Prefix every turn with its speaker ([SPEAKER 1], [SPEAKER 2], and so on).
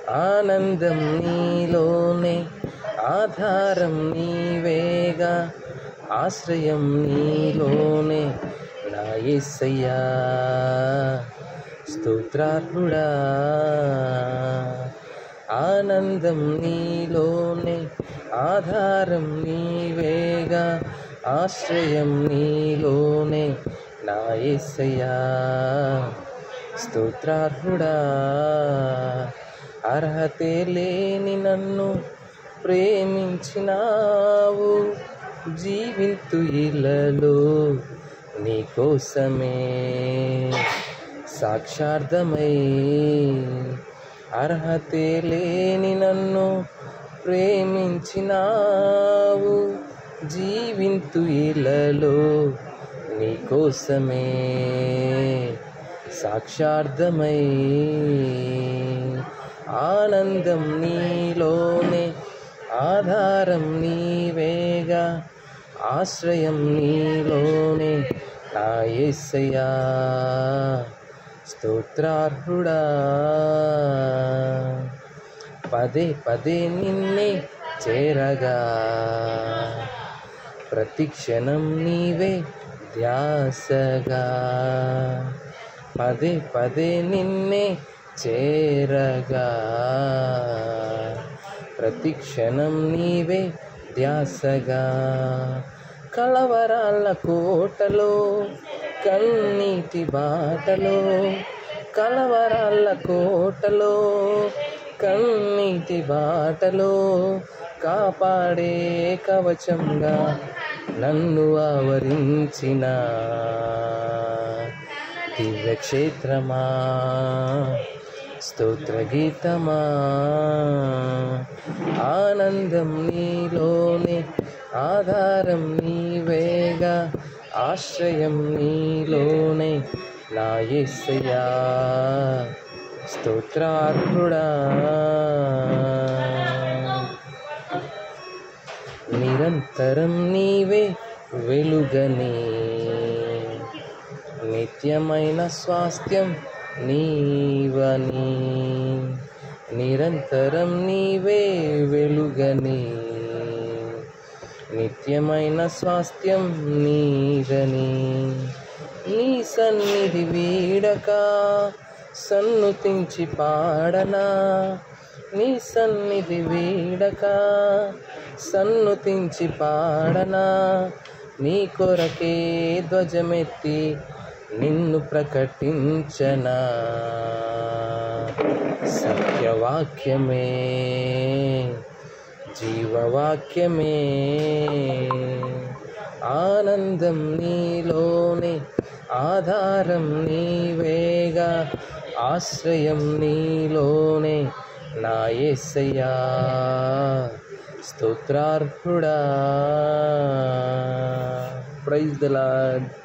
[SPEAKER 1] ఆనందం నీలోనే, ఆధారం నీవేగా, ఆశ్రయం నీలోనే నా యేసయ్యా. స్తోత్రార్హుడా, ఆనందం నీలోనే, ఆధారం నీవేగా, ఆశ్రయం నీలోనే నా యేసయ్యా. స్తోత్రార్హుడా, అర్హతే లేని నన్ను ప్రేమించినావు, జీవింతు ఇలలో నీ కోసమే సాక్షార్థమై. అర్హతే లేని నన్ను ప్రేమించినావు, జీవింతు ఇలలో నీ కోసమే సాక్షార్థమై. ఆనందం నీలోనే, ఆధారం నీవేగా, ఆశ్రయం నీలోనే నా యేసయ్యా. స్తోత్రార్హుడా, పదే పదే నిన్నే చేరగా, ప్రతిక్షణం నీవే ధ్యాసగా. పదే పదే నిన్నే చేరగా, ప్రతిక్షణం నీవే ధ్యాసగా. కలవరాల కోటలో, కన్నీటి బాటలో, కలవరాల కోటలో, కన్నీటి బాటలో, కాపాడే కవచంగా నన్ను ఆవరించిన దివ్యక్షేత్రమా, స్తోత్రగీతమా. ఆనందం నీలోనే, ఆధారం నీవేగా, ఆశ్రయం నీలోనే నా యేసయ్యా. స్తోత్రార్హుడా, నిరంతరం నీవే వెలుగని, నిత్యమైన స్వాస్థ్యం నీవని. నిరంతరం నీవే వెలుగని, నిత్యమైన స్వాస్థ్యం నీవని. నీ సన్నిధి వీడక సన్నుతించి పాడనా, నీ సన్నిధి వీడక సన్నుతించి పాడనా. నీ కొరకే ధ్వజమెత్తి నిన్ను ప్రకటించనా. సత్యవాక్యమే, జీవవాక్యమే. ఆనందం నీలోనే, ఆధారం నీవేగా, ఆశ్రయం నీలోనే నా యేసయ్యా. స్తోత్రార్హుడా. Praise the lord.